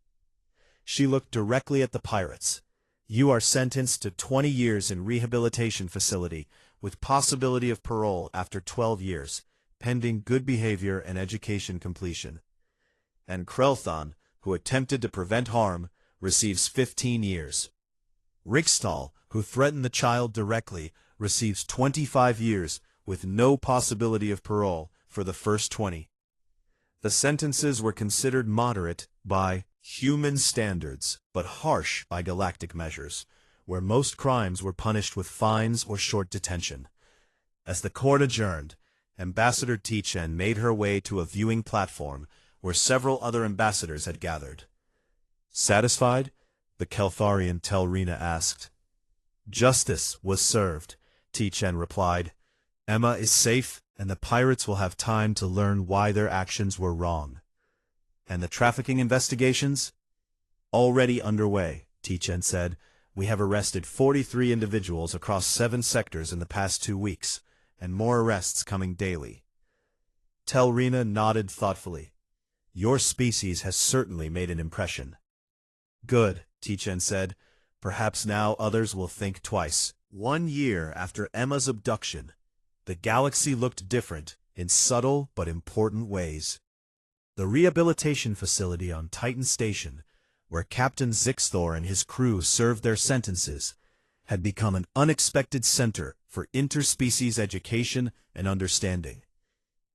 She looked directly at the pirates. You are sentenced to 20 years in rehabilitation facility, with possibility of parole after 12 years, pending good behavior and education completion. And Krelthon, who attempted to prevent harm, receives 15 years. Rikstal, who threatened the child directly, receives 25 years, with no possibility of parole for the first 20. The sentences were considered moderate by human standards, but harsh by galactic measures, where most crimes were punished with fines or short detention. As the court adjourned, Ambassador Tichen made her way to a viewing platform where several other ambassadors had gathered. Satisfied? The Keltharian Telrina asked. Justice was served, Tichen replied. Emma is safe, and the pirates will have time to learn why their actions were wrong. And the trafficking investigations? Already underway, Tichen said. We have arrested 43 individuals across 7 sectors in the past 2 weeks, and more arrests coming daily. Telrina nodded thoughtfully. Your species has certainly made an impression. Good, Tichen said. Perhaps now others will think twice. 1 year after Emma's abduction, the galaxy looked different in subtle but important ways. The rehabilitation facility on Titan Station, where Captain Zixthor and his crew served their sentences, had become an unexpected center for interspecies education and understanding.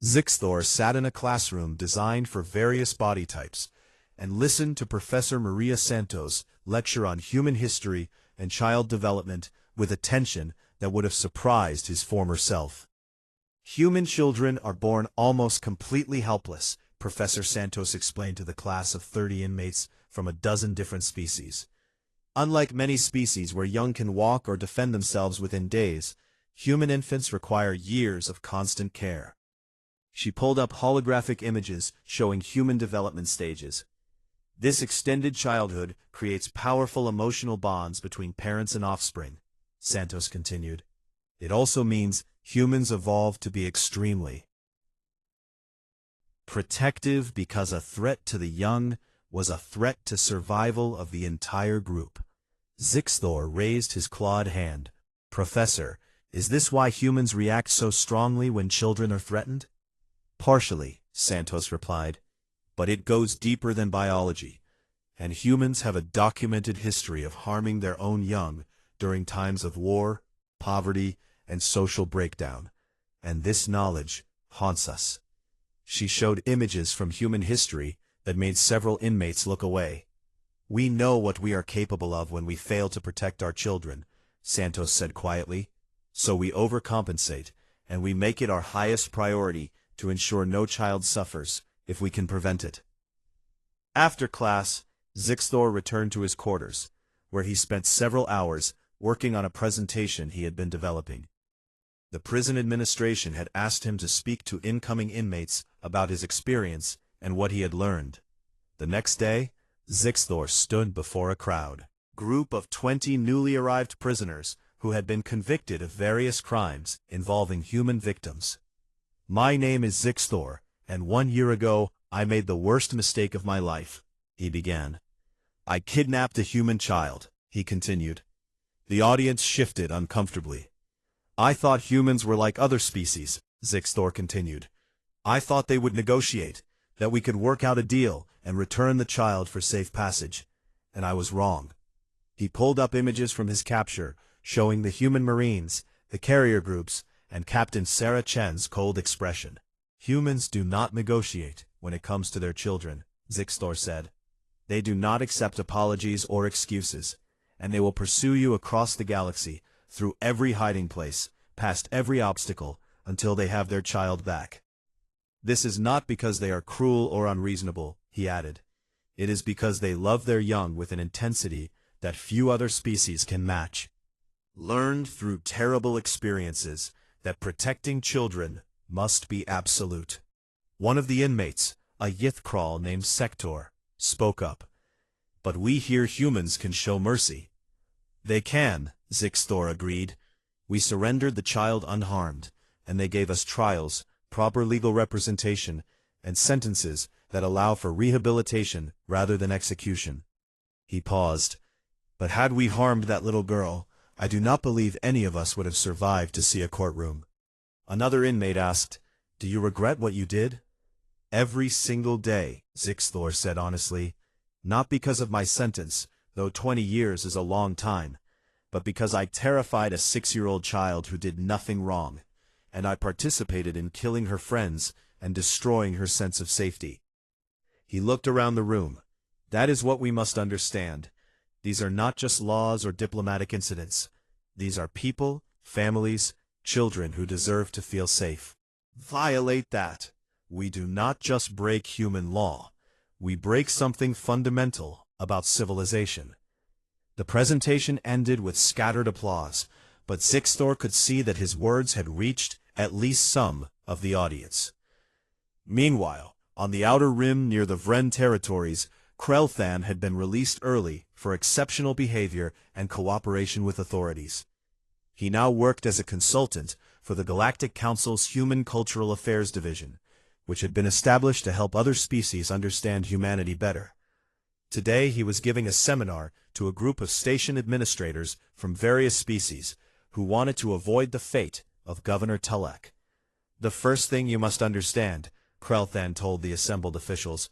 Zixthor sat in a classroom designed for various body types and listened to Professor Maria Santos lecture on human history and child development with attention that would have surprised his former self. Human children are born almost completely helpless, Professor Santos explained to the class of 30 inmates from a dozen different species. Unlike many species where young can walk or defend themselves within days, human infants require years of constant care. She pulled up holographic images showing human development stages. This extended childhood creates powerful emotional bonds between parents and offspring, Santos continued. It also means humans evolved to be extremely protective because a threat to the young was a threat to survival of the entire group. Zixthor raised his clawed hand. Professor, is this why humans react so strongly when children are threatened? Partially, Santos replied, but it goes deeper than biology, and humans have a documented history of harming their own young during times of war, poverty, and social breakdown, and this knowledge haunts us. She showed images from human history that made several inmates look away. We know what we are capable of when we fail to protect our children, Santos said quietly, so we overcompensate, and we make it our highest priority to ensure no child suffers, if we can prevent it. After class, Zixthor returned to his quarters, where he spent several hours working on a presentation he had been developing. The prison administration had asked him to speak to incoming inmates about his experience and what he had learned. The next day, Zixthor stood before a group of 20 newly arrived prisoners who had been convicted of various crimes involving human victims. My name is Zixthor, and 1 year ago I made the worst mistake of my life, he began. I kidnapped a human child, he continued. The audience shifted uncomfortably. I thought humans were like other species, Zixthor continued. I thought they would negotiate, that we could work out a deal and return the child for safe passage, and I was wrong. He pulled up images from his capture, showing the human marines, the carrier groups, and Captain Sarah Chen's cold expression. Humans do not negotiate when it comes to their children, Zixthor said. They do not accept apologies or excuses, and they will pursue you across the galaxy, through every hiding place, past every obstacle, until they have their child back. This is not because they are cruel or unreasonable, he added. It is because they love their young with an intensity that few other species can match. Learned through terrible experiences that protecting children must be absolute. One of the inmates, a Yithkral named Sector, spoke up. But we here humans can show mercy. They can, Zixthor agreed. We surrendered the child unharmed, and they gave us trials, proper legal representation, and sentences that allow for rehabilitation rather than execution. He paused. But had we harmed that little girl, I do not believe any of us would have survived to see a courtroom. Another inmate asked, Do you regret what you did? Every single day, Zixthor said honestly. Not because of my sentence, though 20 years is a long time, but because I terrified a 6-year-old child who did nothing wrong, and I participated in killing her friends and destroying her sense of safety. He looked around the room. That is what we must understand. These are not just laws or diplomatic incidents. These are people, families, children who deserve to feel safe. Violate that. We do not just break human law. We break something fundamental about civilization. The presentation ended with scattered applause, but Zixthor could see that his words had reached at least some of the audience. Meanwhile, on the outer rim near the Vren territories, Krelthan had been released early for exceptional behavior and cooperation with authorities. He now worked as a consultant for the Galactic Council's Human Cultural Affairs Division, which had been established to help other species understand humanity better. Today he was giving a seminar to a group of station administrators from various species who wanted to avoid the fate of Governor Tulak. The first thing you must understand, Krelthan told the assembled officials,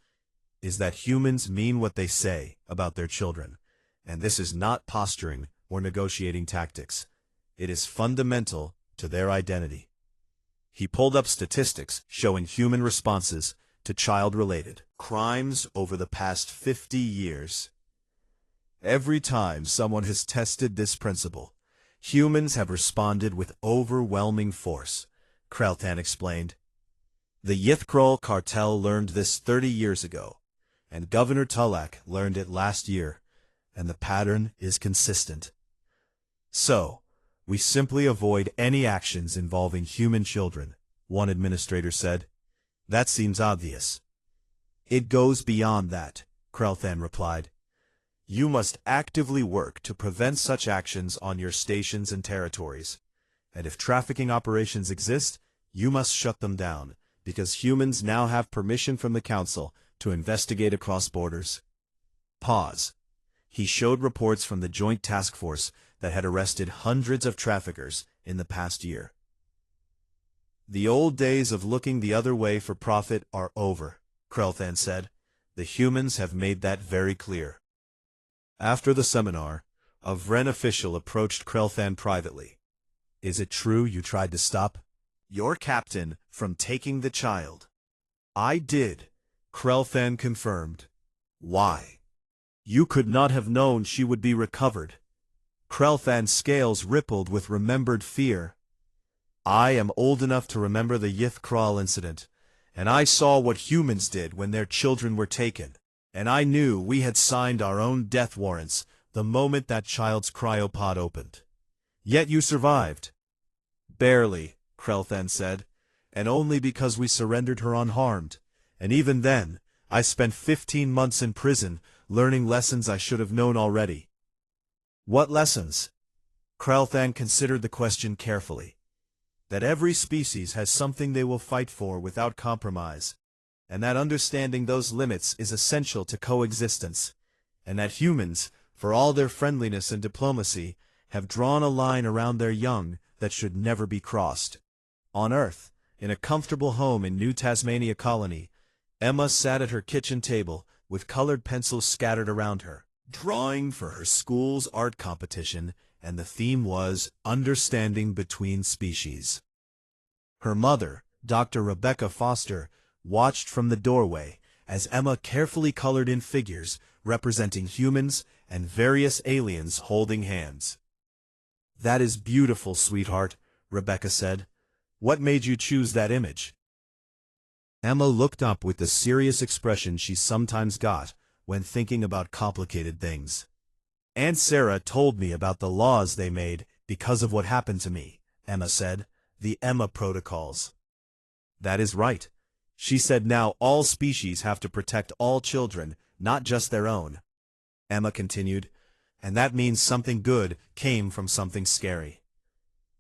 is that humans mean what they say about their children, and this is not posturing or negotiating tactics. It is fundamental to their identity. He pulled up statistics showing human responses to child-related crimes over the past 50 years. Every time someone has tested this principle, humans have responded with overwhelming force, Krelthan explained. The Yithkral cartel learned this 30 years ago, and Governor Tulak learned it last year, and the pattern is consistent. So, we simply avoid any actions involving human children, one administrator said. That seems obvious. It goes beyond that, Krelthan replied. You must actively work to prevent such actions on your stations and territories. And if trafficking operations exist, you must shut them down, because humans now have permission from the Council to investigate across borders. Pause. He showed reports from the Joint Task Force that had arrested hundreds of traffickers in the past year. The old days of looking the other way for profit are over, Krelthan said. The humans have made that very clear. After the seminar, a Vren official approached Krelthan privately. Is it true you tried to stop your captain from taking the child? I did, Krelthan confirmed. Why? You could not have known she would be recovered. Krelthan's scales rippled with remembered fear. I am old enough to remember the Yith Kral incident, and I saw what humans did when their children were taken, and I knew we had signed our own death warrants the moment that child's cryopod opened. Yet you survived. Barely, Krelthan said, and only because we surrendered her unharmed, and even then, I spent 15 months in prison learning lessons I should have known already. What lessons? Krelthan considered the question carefully. That every species has something they will fight for without compromise, and that understanding those limits is essential to coexistence, and that humans, for all their friendliness and diplomacy, have drawn a line around their young that should never be crossed. On Earth, in a comfortable home in New Tasmania Colony, Emma sat at her kitchen table with colored pencils scattered around her, drawing for her school's art competition, and the theme was Understanding Between Species. Her mother, Dr. Rebecca Foster, watched from the doorway as Emma carefully colored in figures representing humans and various aliens holding hands. That is beautiful, sweetheart, Rebecca said. What made you choose that image? Emma looked up with the serious expression she sometimes got when thinking about complicated things. Aunt Sarah told me about the laws they made because of what happened to me, Emma said. The Emma Protocols. That is right. She said now all species have to protect all children, not just their own. Emma continued, and that means something good came from something scary.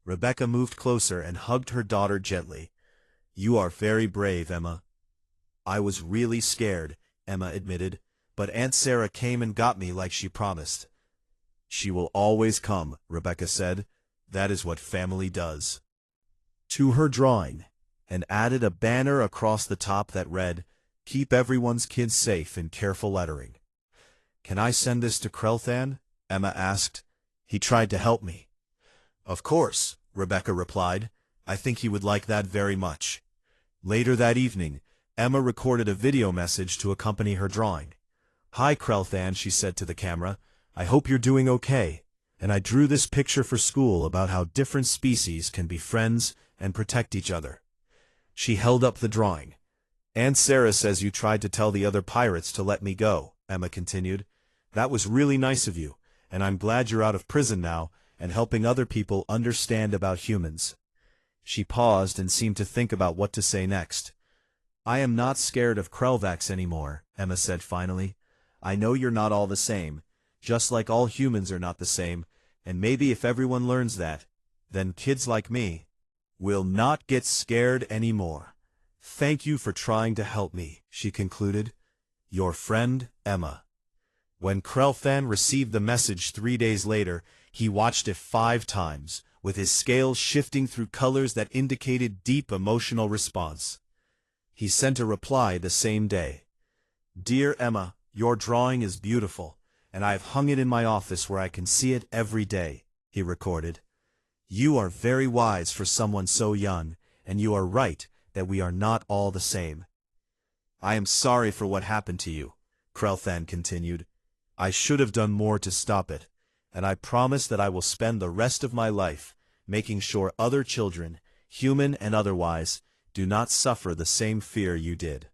Rebecca moved closer and hugged her daughter gently. You are very brave, Emma. I was really scared, Emma admitted, but Aunt Sarah came and got me like she promised. She will always come, Rebecca said. That is what family does. To her drawing, and added a banner across the top that read, Keep everyone's kids safe in careful lettering. Can I send this to Krelthan? Emma asked. He tried to help me. Of course, Rebecca replied. I think he would like that very much. Later that evening, Emma recorded a video message to accompany her drawing. Hi Krelthan, she said to the camera. I hope you're doing okay. And I drew this picture for school about how different species can be friends and protect each other. She held up the drawing. Aunt Sarah says you tried to tell the other pirates to let me go, Emma continued. That was really nice of you, and I'm glad you're out of prison now and helping other people understand about humans. She paused and seemed to think about what to say next. I am not scared of Krelvax anymore, Emma said finally. I know you're not all the same, just like all humans are not the same, and maybe if everyone learns that, then kids like me will not get scared anymore. Thank you for trying to help me, she concluded. Your friend, Emma. When Krelthan received the message 3 days later, he watched it 5 times, with his scales shifting through colors that indicated deep emotional response. He sent a reply the same day. Dear Emma, your drawing is beautiful, and I have hung it in my office where I can see it every day, he recorded. You are very wise for someone so young, and you are right that we are not all the same. I am sorry for what happened to you, Krelthan continued. I should have done more to stop it, and I promise that I will spend the rest of my life making sure other children, human and otherwise, do not suffer the same fear you did.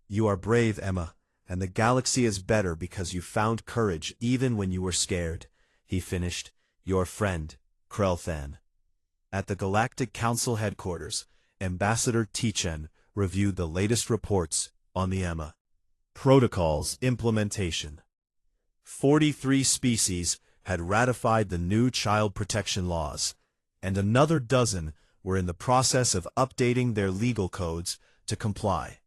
You are brave, Emma, And the galaxy is better because you found courage even when you were scared, he finished. Your friend, Krelthan. At the Galactic Council headquarters, Ambassador Tichen reviewed the latest reports on the EMA Protocol's implementation. 43 species had ratified the new child protection laws, and another dozen were in the process of updating their legal codes to comply.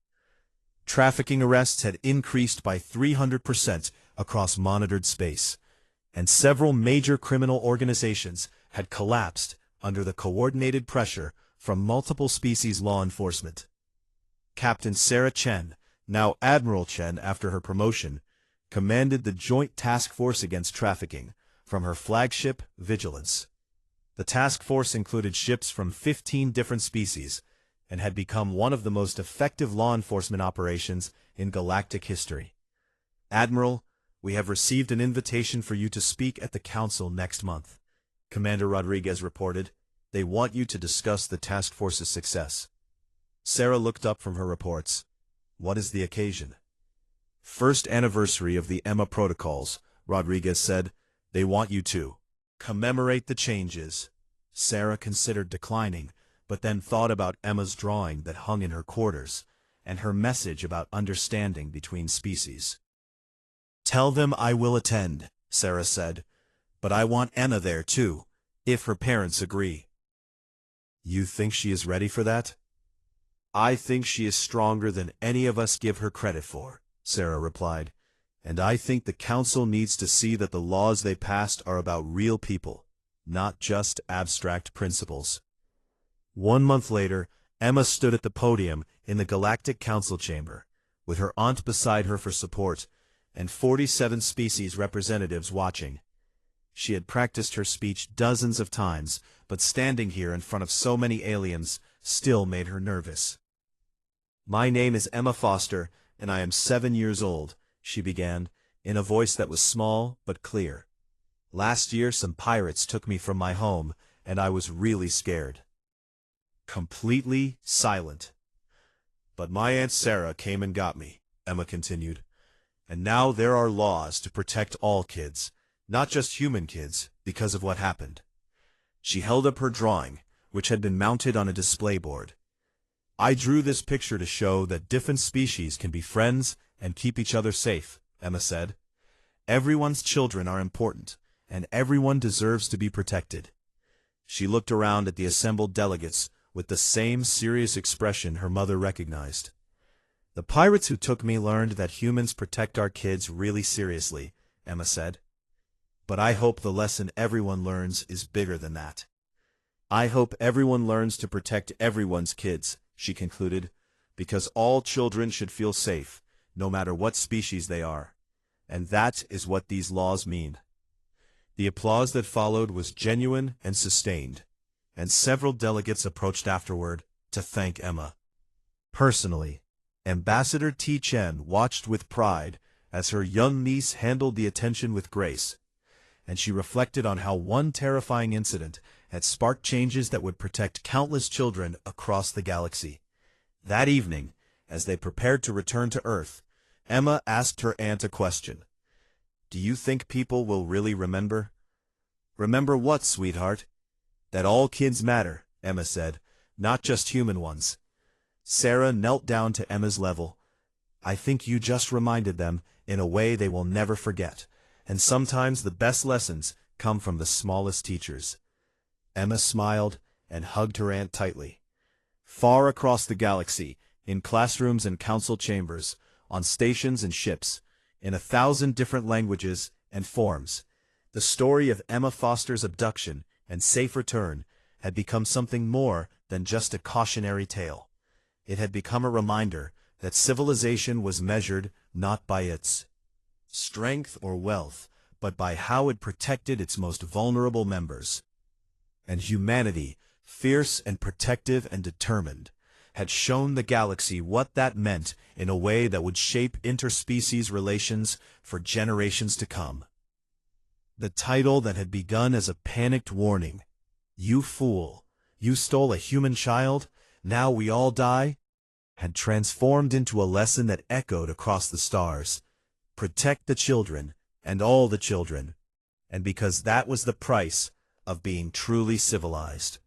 Trafficking arrests had increased by 300% across monitored space, and several major criminal organizations had collapsed under the coordinated pressure from multiple species law enforcement. Captain Sarah Chen, now Admiral Chen after her promotion, commanded the Joint Task Force Against Trafficking from her flagship, Vigilance. The task force included ships from 15 different species and had become one of the most effective law enforcement operations in galactic history. Admiral, we have received an invitation for you to speak at the Council next month, Commander Rodriguez reported. They want you to discuss the task force's success. Sarah looked up from her reports. What is the occasion? First anniversary of the EMA protocols, Rodriguez said. They want you to commemorate the changes. Sarah considered declining, but then thought about Emma's drawing that hung in her quarters, and her message about understanding between species. Tell them I will attend, Sarah said, but I want Emma there too, if her parents agree. You think she is ready for that? I think she is stronger than any of us give her credit for, Sarah replied, and I think the Council needs to see that the laws they passed are about real people, not just abstract principles. 1 month later, Emma stood at the podium in the Galactic Council chamber, with her aunt beside her for support, and 47 species representatives watching. She had practiced her speech dozens of times, but standing here in front of so many aliens still made her nervous. My name is Emma Foster, and I am 7 years old, she began, in a voice that was small but clear. Last year some pirates took me from my home, and I was really scared. Completely silent. But my Aunt Sarah came and got me, Emma continued. And now there are laws to protect all kids, not just human kids, because of what happened. She held up her drawing, which had been mounted on a display board. I drew this picture to show that different species can be friends and keep each other safe, Emma said. Everyone's children are important, and everyone deserves to be protected. She looked around at the assembled delegates with the same serious expression her mother recognized. The pirates who took me learned that humans protect our kids really seriously, Emma said. But I hope the lesson everyone learns is bigger than that. I hope everyone learns to protect everyone's kids, she concluded, because all children should feel safe, no matter what species they are. And that is what these laws mean. The applause that followed was genuine and sustained, and several delegates approached afterward to thank Emma. Personally, Ambassador Tichen watched with pride as her young niece handled the attention with grace, and she reflected on how one terrifying incident had sparked changes that would protect countless children across the galaxy. That evening, as they prepared to return to Earth, Emma asked her aunt a question. Do you think people will really remember? Remember what, sweetheart? That all kids matter, Emma said, not just human ones. Sarah knelt down to Emma's level. I think you just reminded them in a way they will never forget, and sometimes the best lessons come from the smallest teachers. Emma smiled and hugged her aunt tightly. Far across the galaxy, in classrooms and council chambers, on stations and ships, in 1,000 different languages and forms, the story of Emma Foster's abduction and safe return had become something more than just a cautionary tale. It had become a reminder that civilization was measured not by its strength or wealth, but by how it protected its most vulnerable members. And humanity, fierce and protective and determined, had shown the galaxy what that meant in a way that would shape interspecies relations for generations to come. The title that had begun as a panicked warning, "You fool, you stole a human child, now we all die," had transformed into a lesson that echoed across the stars. Protect the children, and all the children. And because that was the price of being truly civilized.